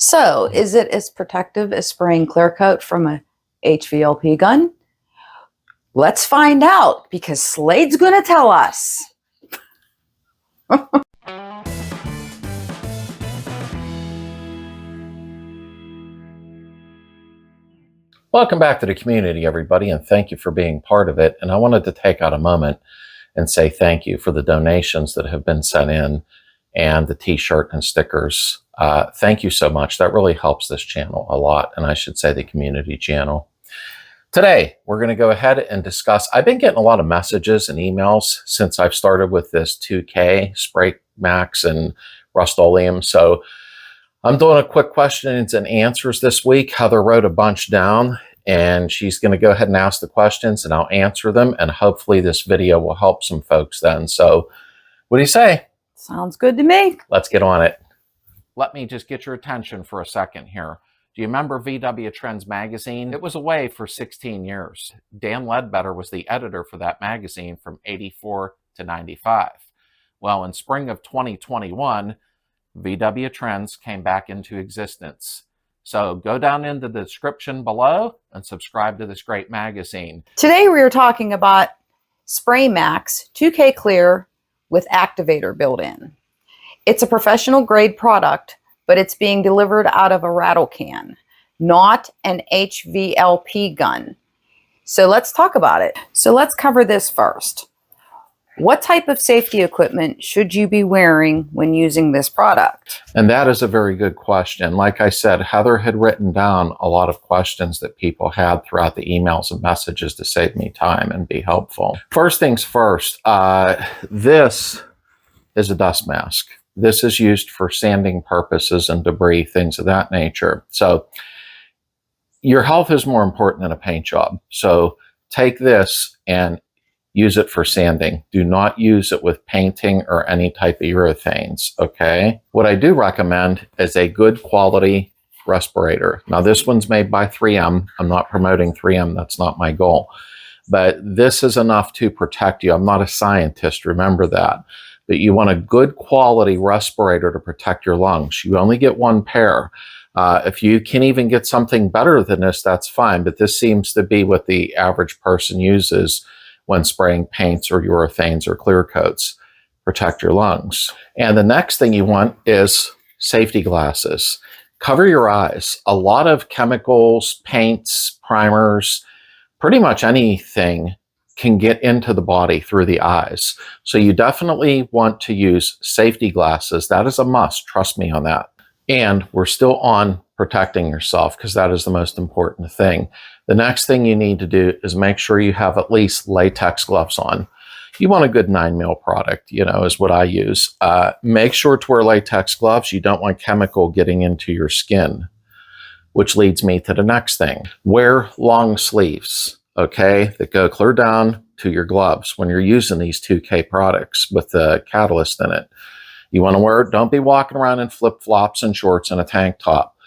So, is it as protective as spraying clear coat from a HVLP gun? Let's find out, because Slade's going to tell us. Welcome back to the community, everybody, and thank you for being part of it. And I wanted to take out a moment and say thank you for the donations that have been sent in and the t-shirt and stickers. Thank you so much. That really helps this channel a lot, and I should say the community channel. Today, we're going to go ahead and discuss, I've been getting a lot of messages and emails since I've started with this 2K, Spraymax, and Rustoleum. So I'm doing a quick questions and answers this week. Heather wrote a bunch down, and she's going to go ahead and ask the questions, and I'll answer them, and hopefully this video will help some folks then. So what do you say? Sounds good to me. Let's get on it. Let me just get your attention for a second here. Do you remember VW Trends magazine? It was away for 16 years. Dan Ledbetter was the editor for that magazine from 84 to 95. Well, in spring of 2021, VW Trends came back into existence. So go down into the description below and subscribe to this great magazine. Today we are talking about Spraymax 2K Clear with activator built in. It's a professional grade product, but it's being delivered out of a Rattle can, not an HVLP gun. So let's talk about it. So let's cover this first. What type of safety equipment should you be wearing when using this product? And that is a very good question. Like I said, Heather had written down a lot of questions that people had throughout the emails and messages to save me time and be helpful. First things first, this is a dust mask. This is used for sanding purposes and debris, things of that nature. So your health is more important than a paint job. So take this and use it for sanding. Do not use it with painting or any type of urethanes, okay? What I do recommend is a good quality respirator. Now this one's made by 3M. I'm not promoting 3M, that's not my goal. But this is enough to protect you. I'm not a scientist, remember that. But you want a good quality respirator to protect your lungs. You only get one pair. If you can even get something better than this, that's fine. But this seems to be what the average person uses when spraying paints or urethanes or clear coats. Protect your lungs. And the next thing you want is safety glasses. Cover your eyes. A lot of chemicals, paints, primers, pretty much anything can get into the body through the eyes. So you definitely want to use safety glasses. That is a must, trust me on that. And we're still on protecting yourself because that is the most important thing. The next thing you need to do is make sure you have at least latex gloves on. You want a good 9mm product, you know, is what I use. Make sure to wear latex gloves. You don't want chemical getting into your skin, which leads me to the next thing. Wear long sleeves, okay, that go clear down to your gloves when you're using these 2K products with the catalyst in it. You want to wear it, don't be walking around in flip-flops and shorts and a tank top.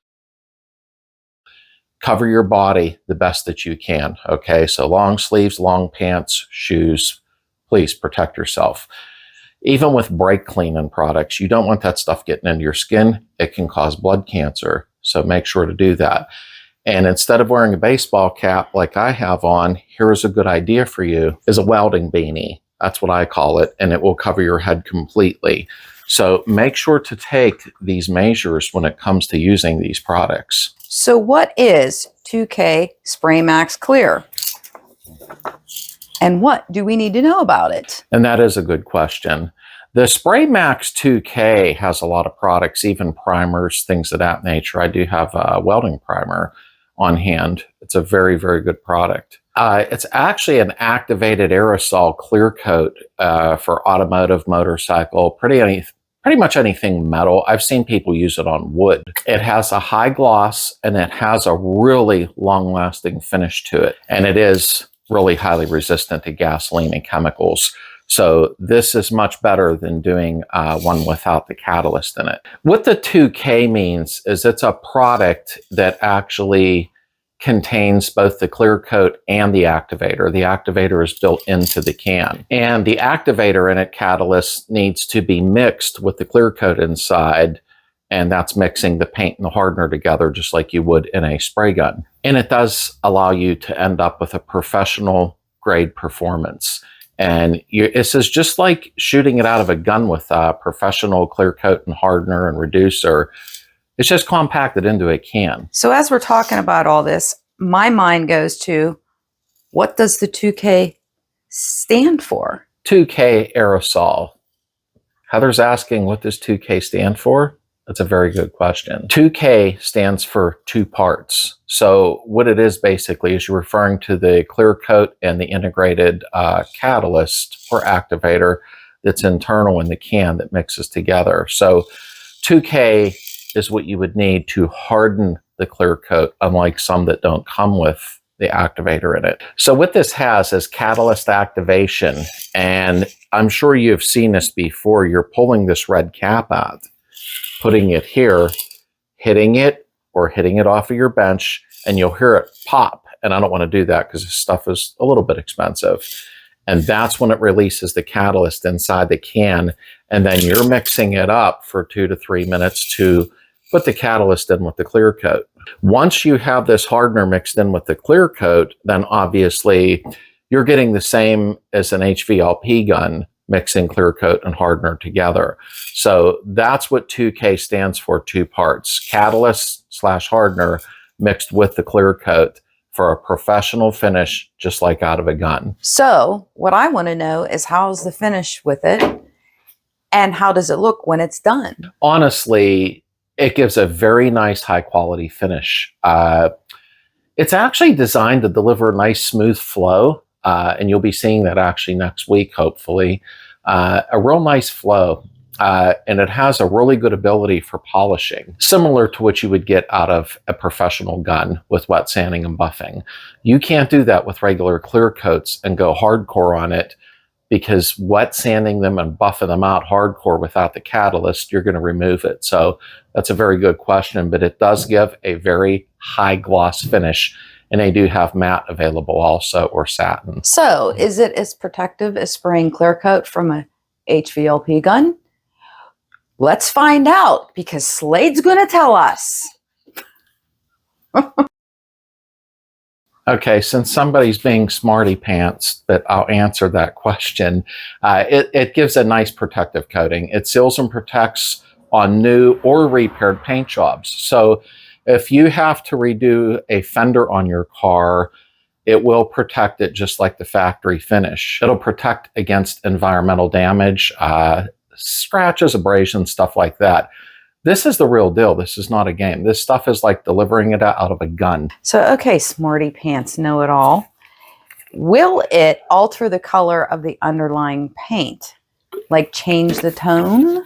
Cover your body the best that you can, okay? So long sleeves, long pants, shoes, please protect yourself. Even with brake cleaning products, you don't want that stuff getting into your skin. It can cause blood cancer, so make sure to do that. And instead of wearing a baseball cap like I have on, here's a good idea for you, is a welding beanie. That's what I call it, and it will cover your head completely. So make sure to take these measures when it comes to using these products. So what is 2K Spraymax Clear? And what do we need to know about it? And that is a good question. The Spraymax 2K has a lot of products, even primers, things of that nature. I do have a welding primer on hand. It's a very, very good product. It's actually an activated aerosol clear coat for automotive, motorcycle, pretty much anything metal. I've seen people use it on wood. It has a high gloss and it has a really long-lasting finish to it. And it is really highly resistant to gasoline and chemicals. So this is much better than doing one without the catalyst in it. What the 2K means is it's a product that actually contains both the clear coat and the activator. The activator is built into the can. And the activator in it, catalyst, needs to be mixed with the clear coat inside And that's mixing the paint and the hardener together just like you would in a spray gun. And it does allow you to end up with a professional grade performance. And this is just like shooting it out of a gun with a professional clear coat and hardener and reducer. It's just compacted into a can. So as we're talking about all this, my mind goes to, what does the 2K stand for? 2K aerosol. Heather's asking, what does 2K stand for? That's a very good question. 2K stands for 2 parts. So what it is basically is you're referring to the clear coat and the integrated catalyst or activator that's internal in the can that mixes together. So 2K is what you would need to harden the clear coat, unlike some that don't come with the activator in it. So what this has is catalyst activation. And I'm sure you've seen this before. You're pulling this red cap out, putting it here, hitting it or hitting it off of your bench, and you'll hear it pop. And I don't want to do that because this stuff is a little bit expensive. And that's when it releases the catalyst inside the can. And then you're mixing it up for 2 to 3 minutes to put the catalyst in with the clear coat. Once you have this hardener mixed in with the clear coat, then obviously you're getting the same as an HVLP gun, mixing clear coat and hardener together. So that's what 2K stands for, 2 parts. Catalyst / hardener mixed with the clear coat for a professional finish, just like out of a gun. So what I want to know is, how's the finish with it? And how does it look when it's done? Honestly, it gives a very nice high quality finish. It's actually designed to deliver a nice smooth flow. And you'll be seeing that actually next week, hopefully. A real nice flow. And it has a really good ability for polishing, similar to what you would get out of a professional gun with wet sanding and buffing. You can't do that with regular clear coats and go hardcore on it, because wet sanding them and buffing them out hardcore without the catalyst, you're going to remove it. So that's a very good question, but it does give a very high gloss finish. And they do have matte available also, or satin. So is it as protective as spraying clear coat from a HVLP gun? Let's find out, because Slade's going to tell us. Okay, since somebody's being smarty pants, but I'll answer that question. It gives a nice protective coating. It seals and protects on new or repaired paint jobs. So if you have to redo a fender on your car, it will protect it just like the factory finish. It'll protect against environmental damage, scratches, abrasions, stuff like that. This is the real deal. This is not a game. This stuff is like delivering it out of a gun. So, okay, smarty pants know-it-all. Will it alter the color of the underlying paint? Like change the tone?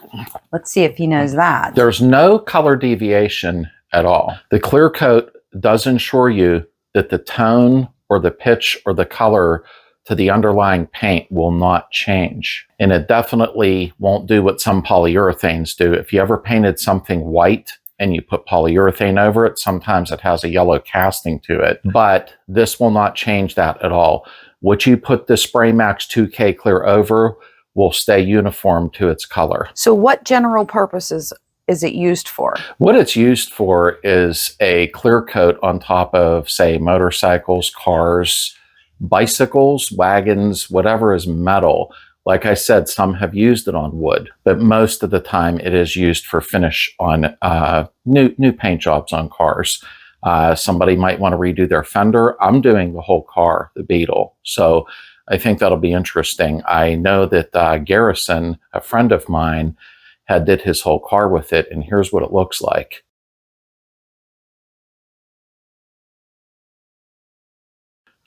Let's see if he knows that. There's no color deviation at all. The clear coat does ensure you that the tone or the pitch or the color to the underlying paint will not change. And it definitely won't do what some polyurethanes do. If you ever painted something white and you put polyurethane over it, sometimes it has a yellow casting to it, but this will not change that at all. What you put the Spraymax 2K clear over will stay uniform to its color. So what general purposes is it used for? What it's used for is a clear coat on top of, say, motorcycles, cars, bicycles, wagons, whatever is metal. Like I said, some have used it on wood, but most of the time it is used for finish on new paint jobs on cars. Somebody might want to redo their fender. I'm doing the whole car, the Beetle. So I think that'll be interesting. I know that Garrison, a friend of mine, did his whole car with it, and here's what it looks like.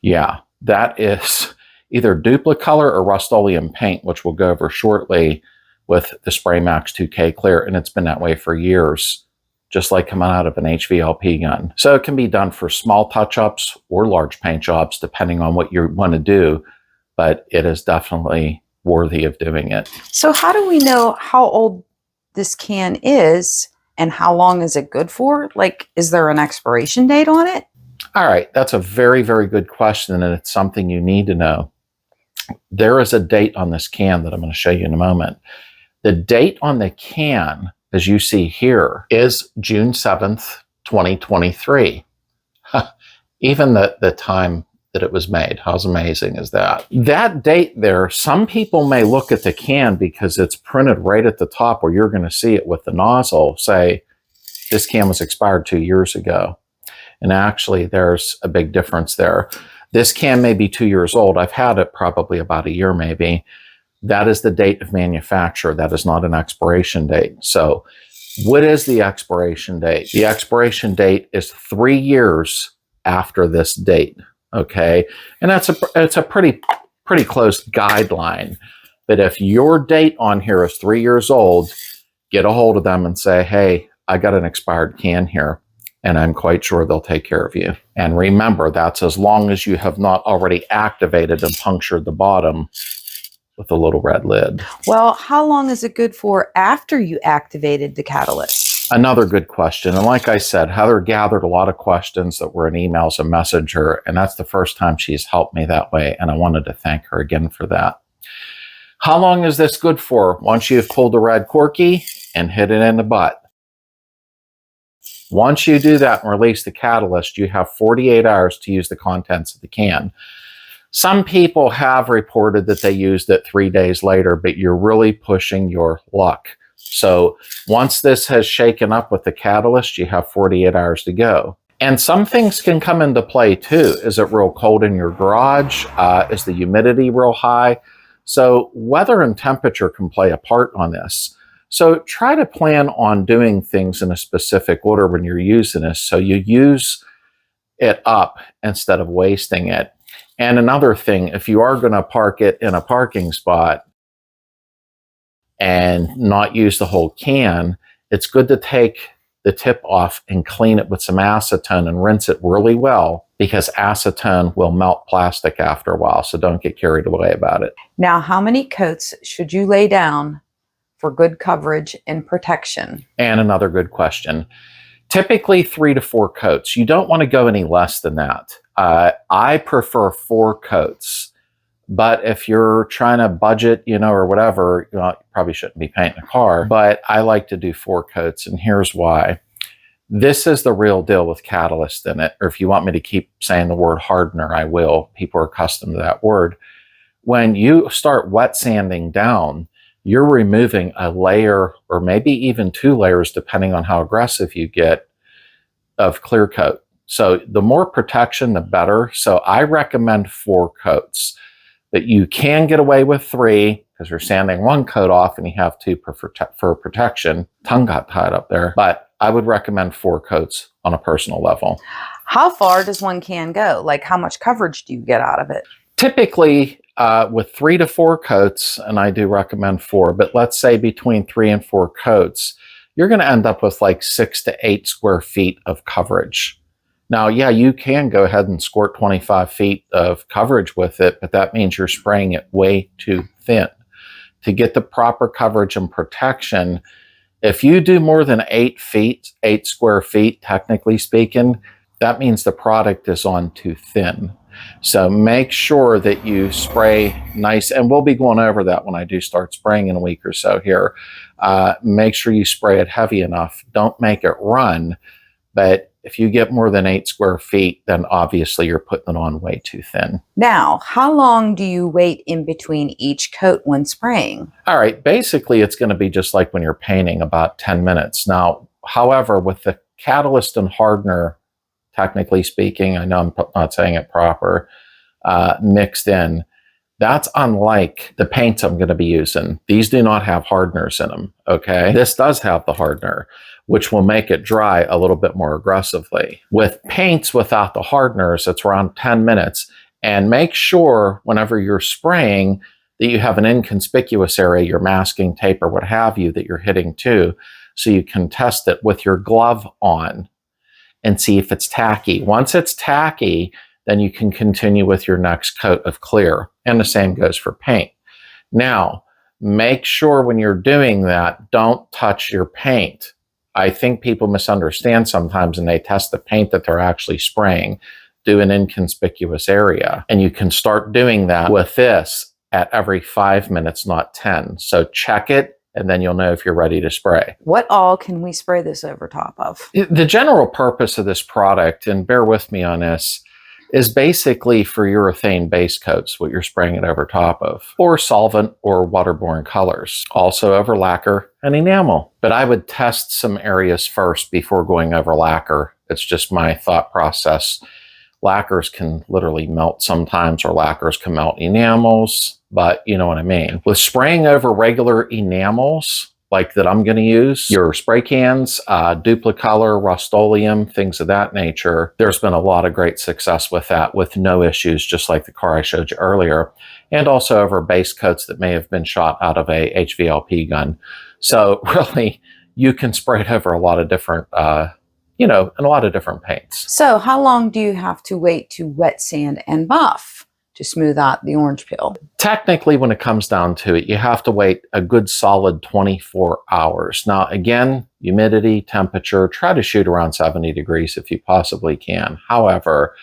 Yeah, that is either Duplicolor or Rustoleum paint, which we'll go over shortly with the Spraymax 2K Clear, and it's been that way for years, just like coming out of an HVLP gun. So it can be done for small touch-ups or large paint jobs, depending on what you want to do, but it is definitely worthy of doing it. So how do we know how old this can is and how long is it good for? Like, is there an expiration date on it? All right, that's a very, very good question, and it's something you need to know. There is a date on this can that I'm going to show you in a moment. The date on the can as you see here, is June 7th, 2023. Even the time that it was made. How amazing is that? That date there, some people may look at the can because it's printed right at the top where you're going to see it with the nozzle, say, this can was expired 2 years ago. And actually, there's a big difference there. This can may be 2 years old. I've had it probably about a year maybe. That is the date of manufacture. That is not an expiration date. So what is the expiration date? The expiration date is 3 years after this date. Okay, and it's a pretty close guideline. But if your date on here is 3 years old, get a hold of them and say, hey, I got an expired can here, and I'm quite sure they'll take care of you. And remember, that's as long as you have not already activated and punctured the bottom with a little red lid. Well, how long is it good for after you activated the catalyst? Another good question. And like I said, Heather gathered a lot of questions that were in emails and Messenger, and that's the first time she's helped me that way, and I wanted to thank her again for that. How long is this good for? Once you've pulled the red corky and hit it in the butt. Once you do that and release the catalyst, you have 48 hours to use the contents of the can. Some people have reported that they used it 3 days later, but you're really pushing your luck. So once this has shaken up with the catalyst, you have 48 hours to go. And some things can come into play too. Is it real cold in your garage? Is the humidity real high? So weather and temperature can play a part on this. So try to plan on doing things in a specific order when you're using this, so you use it up instead of wasting it. And another thing, if you are going to park it in a parking spot and not use the whole can, it's good to take the tip off and clean it with some acetone and rinse it really well, because acetone will melt plastic after a while. So don't get carried away about it. Now, how many coats should you lay down for good coverage and protection? And another good question. Typically 3 to 4 coats. You don't want to go any less than that. I prefer 4 coats. But if you're trying to budget, or whatever, you probably shouldn't be painting a car. But I like to do 4 coats, and here's why. This is the real deal with catalyst in it. Or if you want me to keep saying the word hardener, I will. People are accustomed to that word. When you start wet sanding down, you're removing a layer or maybe even 2 layers, depending on how aggressive you get, of clear coat. So the more protection, the better. So I recommend 4 coats. But you can get away with 3 because you're sanding 1 coat off and you have 2 for protection. Tongue got tied up there. But I would recommend 4 coats on a personal level. How far does one can go? Like, how much coverage do you get out of it? Typically, with 3 to 4 coats, and I do recommend 4, but let's say between 3 and 4 coats, you're going to end up with like 6 to 8 square feet of coverage. Now, yeah, you can go ahead and squirt 25 feet of coverage with it, but that means you're spraying it way too thin. To get the proper coverage and protection, if you do more than 8 square feet, technically speaking, that means the product is on too thin. So make sure that you spray nice, and we'll be going over that when I do start spraying in a week or so here. Make sure you spray it heavy enough. Don't make it run, but if you get more than 8 square feet, then obviously you're putting it on way too thin. Now, how long do you wait in between each coat when spraying? All right, basically it's going to be just like when you're painting, about 10 minutes. Now, however, with the catalyst and hardener, technically speaking, I know I'm not saying it proper, mixed in, that's unlike the paints I'm going to be using. These do not have hardeners in them, okay? This does have the hardener, which will make it dry a little bit more aggressively. With paints without the hardeners, it's around 10 minutes. And make sure whenever you're spraying that you have an inconspicuous area, your masking tape or what have you, that you're hitting to, so you can test it with your glove on and see if it's tacky. Once it's tacky, then you can continue with your next coat of clear. And the same goes for paint. Now, make sure when you're doing that, don't touch your paint. I think people misunderstand sometimes, and they test the paint that they're actually spraying. Do an inconspicuous area. And you can start doing that with this at every 5 minutes, not 10. So check it and then you'll know if you're ready to spray. What all can we spray this over top of? The general purpose of this product, and bear with me on this, is basically for urethane base coats, what you're spraying it over top of, or solvent or waterborne colors, also over lacquer and enamel. But I would test some areas first before going over lacquer. It's just my thought process. Lacquers can literally melt sometimes, or lacquers can melt enamels, but you know what I mean. With spraying over regular enamels, like that I'm going to use, your spray cans, Duplicolor, Rustoleum, things of that nature, there's been a lot of great success with that with no issues, just like the car I showed you earlier, and also over base coats that may have been shot out of a HVLP gun. So really, you can spray it over a lot of different, in a lot of different paints. So how long do you have to wait to wet sand and buff to smooth out the orange peel? Technically, when it comes down to it, you have to wait a good solid 24 hours. Now, again, humidity, temperature, try to shoot around 70 degrees if you possibly can. However,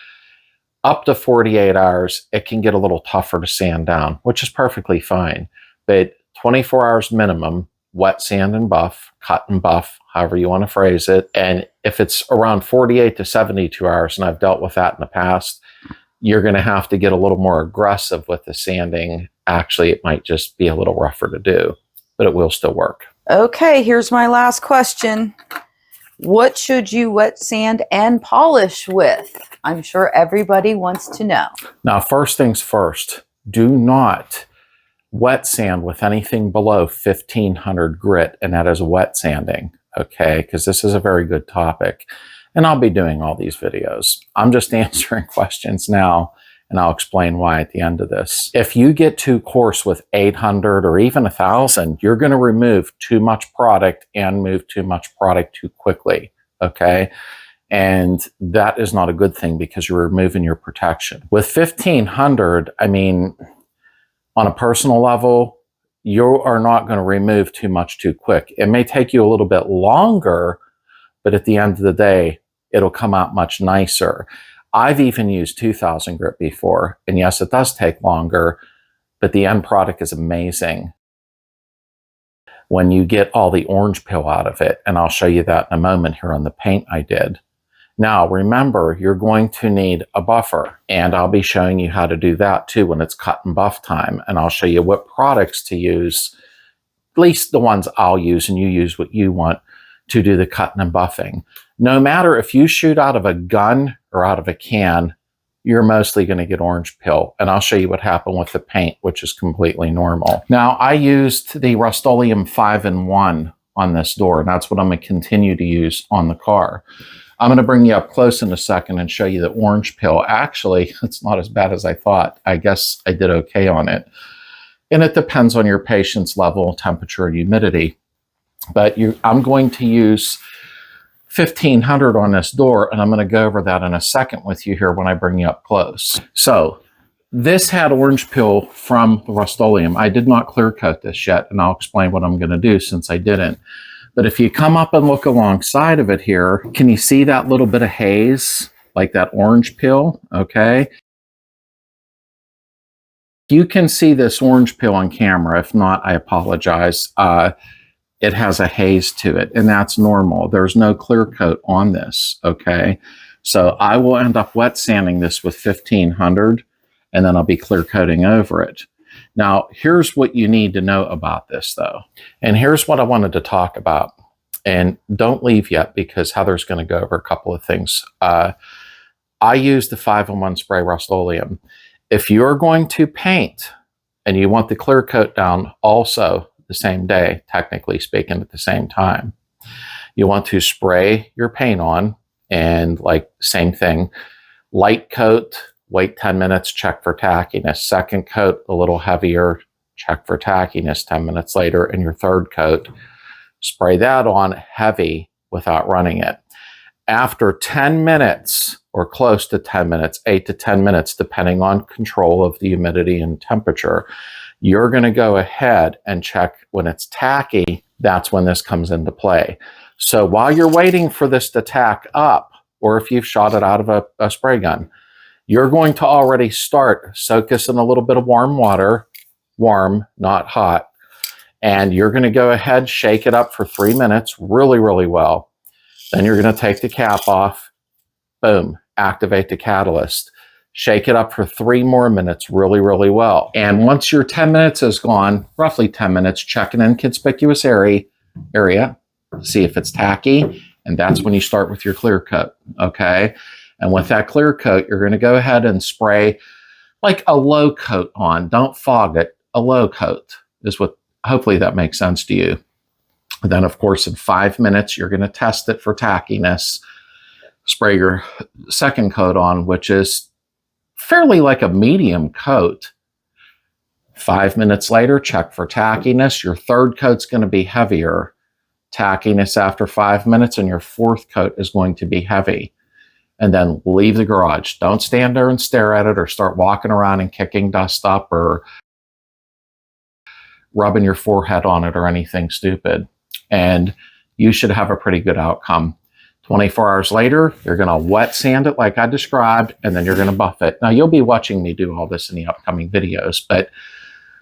up to 48 hours, it can get a little tougher to sand down, which is perfectly fine. But 24 hours minimum, wet sand and buff, cut and buff, however you want to phrase it. And if it's around 48 to 72 hours, and I've dealt with that in the past, you're going to have to get a little more aggressive with the sanding. Actually, it might just be a little rougher to do, but it will still work. Okay, here's my last question. What should you wet sand and polish with? I'm sure everybody wants to know. Now, first things first, do not wet sand with anything below 1500 grit, and that is wet sanding, okay? Because this is a very good topic. And I'll be doing all these videos. I'm just answering questions now, and I'll explain why at the end of this. If you get too coarse with 800 or even 1000, you're going to remove too much product and move too much product too quickly, okay? And that is not a good thing because you're removing your protection. With 1500, I mean, on a personal level, you are not going to remove too much too quick. It may take you a little bit longer, but at the end of the day, it'll come out much nicer. I've even used 2000 grit before, and yes, it does take longer, but the end product is amazing when you get all the orange peel out of it, and I'll show you that in a moment here on the paint I did. Now, remember, you're going to need a buffer, and I'll be showing you how to do that too when it's cut and buff time, and I'll show you what products to use, at least the ones I'll use, and you use what you want to do the cutting and buffing. No matter if you shoot out of a gun or out of a can, you're mostly going to get orange peel. And I'll show you what happened with the paint, which is completely normal. Now, I used the Rustoleum 5-in-1 on this door, and that's what I'm going to continue to use on the car. I'm going to bring you up close in a second and show you the orange peel. Actually, it's not as bad as I thought. I guess I did okay on it. And it depends on your patient's level, temperature, and humidity. But I'm going to use 1500 on this door, and I'm going to go over that in a second with you here when I bring you up close. So this had orange peel from the Rustoleum. I did not clear coat this yet, and I'll explain what I'm going to do since I didn't. But if you come up and look alongside of it here, can you see that little bit of haze, like that orange peel? Okay. You can see this orange peel on camera. If not, I apologize. It has a haze to it, and that's normal. There's no clear coat on this, okay? So I will end up wet sanding this with 1500, and then I'll be clear coating over it. Now, here's what you need to know about this, though. And here's what I wanted to talk about. And don't leave yet, because Heather's going to go over a couple of things. I use the 5-in-1 spray Rustoleum. If you're going to paint and you want the clear coat down also the same day, technically speaking, at the same time, you want to spray your paint on, and like same thing, light coat, wait 10 minutes, check for tackiness. Second coat, a little heavier, check for tackiness 10 minutes later. And your third coat, spray that on heavy without running it. After 10 minutes, or close to 10 minutes, 8 to 10 minutes, depending on control of the humidity and temperature, you're going to go ahead and check when it's tacky. That's when this comes into play. So while you're waiting for this to tack up, or if you've shot it out of a spray gun, you're going to already start soak this in a little bit of warm water, warm, not hot, And you're going to go ahead, shake it up for 3 minutes really, really well. Then you're going to take the cap off. Boom, activate the catalyst. Shake it up for 3 more minutes really, really well. And once your 10 minutes is gone, roughly 10 minutes, check an inconspicuous area, see if it's tacky, and that's when you start with your clear coat, okay? And with that clear coat, you're going to go ahead and spray like a low coat on. Don't fog it. A low coat is what, hopefully that makes sense to you. And then, of course, in 5 minutes, you're going to test it for tackiness. Spray your second coat on, which is fairly like a medium coat. 5 minutes later, check for tackiness. Your third coat's going to be heavier. Tackiness after 5 minutes, and your fourth coat is going to be heavy. And then leave the garage. Don't stand there and stare at it or start walking around and kicking dust up or rubbing your forehead on it or anything stupid. And you should have a pretty good outcome. 24 hours later, you're going to wet sand it like I described, and then you're going to buff it. Now, you'll be watching me do all this in the upcoming videos, but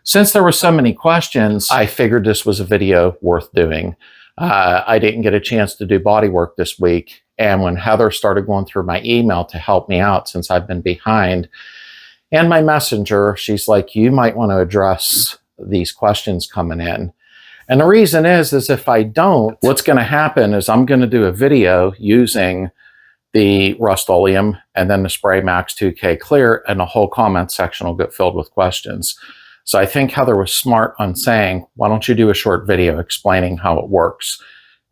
since there were so many questions, I figured this was a video worth doing. I didn't get a chance to do body work this week, and when Heather started going through my email to help me out since I've been behind, and my messenger, she's like, you might want to address these questions coming in. And the reason is if I don't, what's going to happen is I'm going to do a video using the Rustoleum and then the Spraymax 2K Clear, and the whole comment section will get filled with questions. So I think Heather was smart on saying, why don't you do a short video explaining how it works?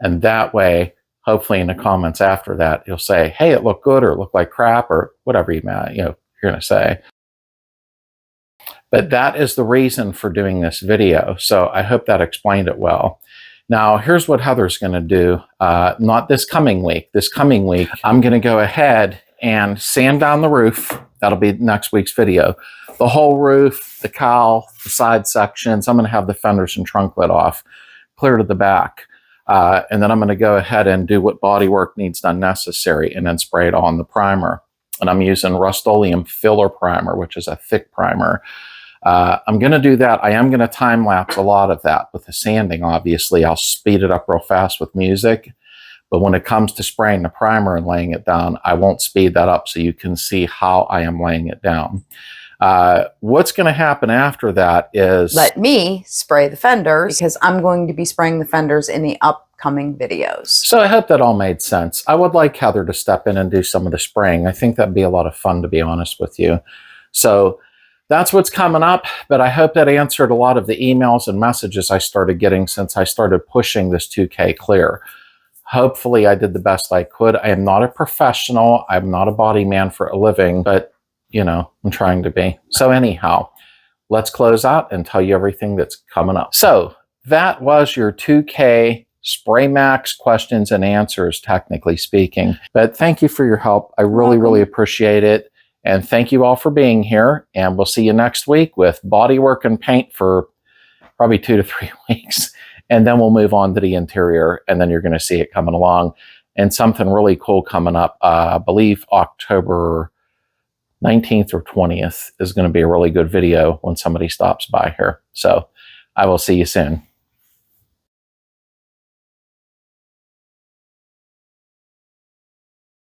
And that way, hopefully in the comments after that, you'll say, hey, it looked good, or it looked like crap, or whatever you're going to say. But that is the reason for doing this video. So I hope that explained it well. Now, here's what Heather's going to do. Not this coming week. This coming week, I'm going to go ahead and sand down the roof. That'll be next week's video. The whole roof, the cowl, the side sections. I'm going to have the fenders and trunk lid off, clear to the back. And then I'm going to go ahead and do what body work needs done necessary, and then spray it on the primer. And I'm using Rustoleum filler primer, which is a thick primer. I'm going to do that. I am going to time lapse a lot of that with the sanding. Obviously, I'll speed it up real fast with music. But when it comes to spraying the primer and laying it down, I won't speed that up so you can see how I am laying it down. What's going to happen after that is... let me spray the fenders, because I'm going to be spraying the fenders in the upcoming videos. So I hope that all made sense. I would like Heather to step in and do some of the spraying. I think that'd be a lot of fun, to be honest with you. So that's what's coming up, but I hope that answered a lot of the emails and messages I started getting since I started pushing this 2K Clear. Hopefully I did the best I could. I am not a professional. I'm not a body man for a living, but I'm trying to be. So anyhow, let's close out and tell you everything that's coming up. So that was your 2K Spraymax questions and answers, technically speaking. But thank you for your help. I really, really appreciate it. And thank you all for being here. And we'll see you next week with body work and paint for probably 2 to 3 weeks. And then we'll move on to the interior, and then you're going to see it coming along. And something really cool coming up, I believe October 19th or 20th is going to be a really good video when somebody stops by here. So I will see you soon.